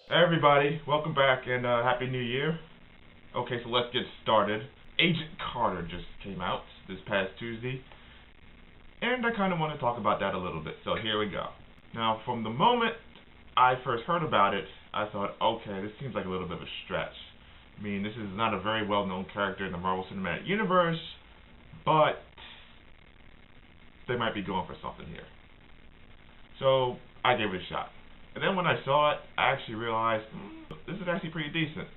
Hey everybody, welcome back and Happy New Year. Okay, so let's get started. Agent Carter just came out this past Tuesday, and I kind of want to talk about that a little bit, so here we go. Now, from the moment I first heard about it, I thought, okay, this seems like a little bit of a stretch. I mean, this is not a very well-known character in the Marvel Cinematic Universe, but they might be going for something here. So, I gave it a shot. And then when I saw it, I actually realized, this is actually pretty decent.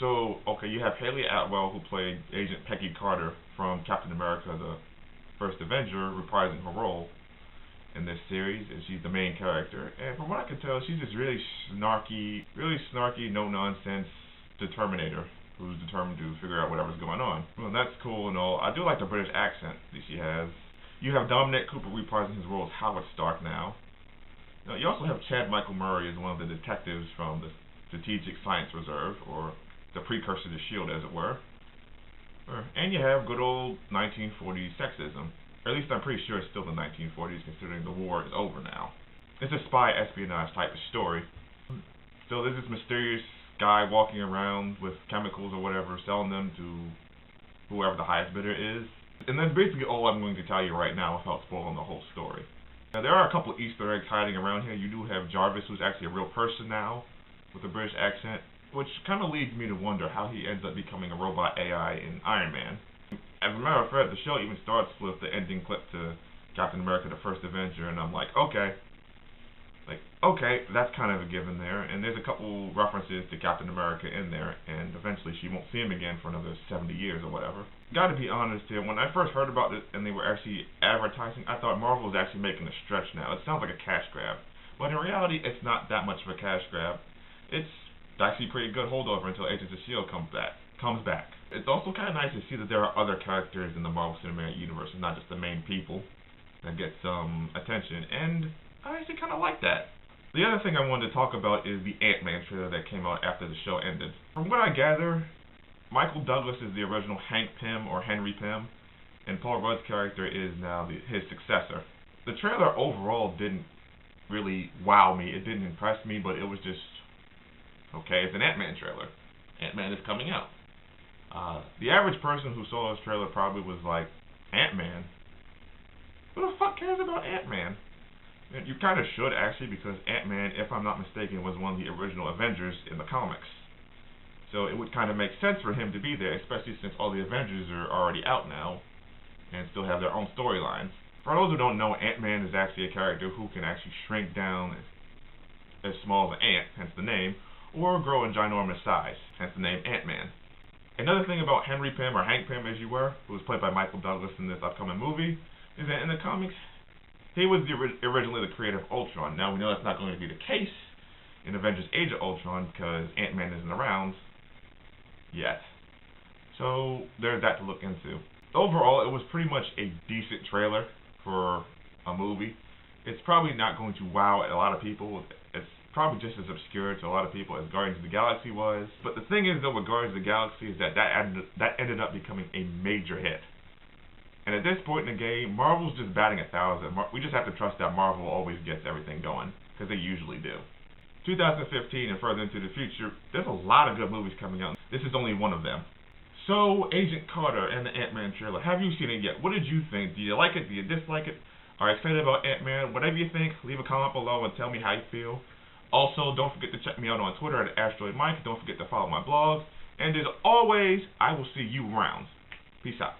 So, okay, you have Haley Atwell, who played Agent Peggy Carter from Captain America, the First Avenger, reprising her role in this series, and she's the main character. And from what I can tell, she's this really snarky, no-nonsense determinator who's determined to figure out whatever's going on. Well, that's cool and all. I do like the British accent that she has. You have Dominic Cooper reprising his role as Howard Stark now. Now, you also have Chad Michael Murray as one of the detectives from the Strategic Science Reserve, or the precursor to S.H.I.E.L.D., as it were. And you have good old 1940s sexism. Or at least I'm pretty sure it's still the 1940s, considering the war is over now. It's a spy espionage type of story. So there's this mysterious guy walking around with chemicals or whatever, selling them to whoever the highest bidder is. And that's basically all I'm going to tell you right now without spoiling the whole story. Now, there are a couple of Easter eggs hiding around here. You do have Jarvis, who's actually a real person now, with a British accent, which kind of leads me to wonder how he ends up becoming a robot AI in Iron Man. As a matter of fact, the show even starts with the ending clip to Captain America, the First Avenger, and I'm like, okay, that's kind of a given there. And there's a couple references to Captain America in there, and eventually she won't see him again for another 70 years or whatever. Gotta be honest here, when I first heard about it and they were actually advertising, I thought Marvel was actually making a stretch now. It sounds like a cash grab. But in reality, it's not that much of a cash grab. It's actually pretty good holdover until Agents of S.H.I.E.L.D. comes back. It's also kind of nice to see that there are other characters in the Marvel Cinematic Universe and not just the main people that get some attention, and I actually kind of like that. The other thing I wanted to talk about is the Ant-Man trailer that came out after the show ended. From what I gather, Michael Douglas is the original Hank Pym or Henry Pym, and Paul Rudd's character is now his successor. The trailer overall didn't really wow me. It didn't impress me, but it was just, okay, it's an Ant-Man trailer. Ant-Man is coming out. The average person who saw this trailer probably was like, Ant-Man? Who the fuck cares about Ant-Man? You kind of should, actually, because Ant-Man, if I'm not mistaken, was one of the original Avengers in the comics. So it would kind of make sense for him to be there, especially since all the Avengers are already out now and still have their own storylines. For those who don't know, Ant-Man is actually a character who can actually shrink down as small as an ant, hence the name, or grow in ginormous size, hence the name Ant-Man. Another thing about Henry Pym, or Hank Pym as you were, who was played by Michael Douglas in this upcoming movie, is that in the comics, he was originally the creator of Ultron. Now, we know that's not going to be the case in Avengers Age of Ultron because Ant-Man isn't around yet. So, there's that to look into. Overall, it was pretty much a decent trailer for a movie. It's probably not going to wow a lot of people. It's probably just as obscure to a lot of people as Guardians of the Galaxy was. But the thing is, though, with Guardians of the Galaxy is that ended up becoming a major hit. And at this point in the game, Marvel's just batting 1,000. We just have to trust that Marvel always gets everything going, because they usually do. 2015 and further into the future, there's a lot of good movies coming out. This is only one of them. So, Agent Carter and the Ant-Man trailer, have you seen it yet? What did you think? Do you like it? Do you dislike it? Are you excited about Ant-Man? Whatever you think, leave a comment below and tell me how you feel. Also, don't forget to check me out on Twitter at Asteroid Mike. Don't forget to follow my blog. And as always, I will see you around. Peace out.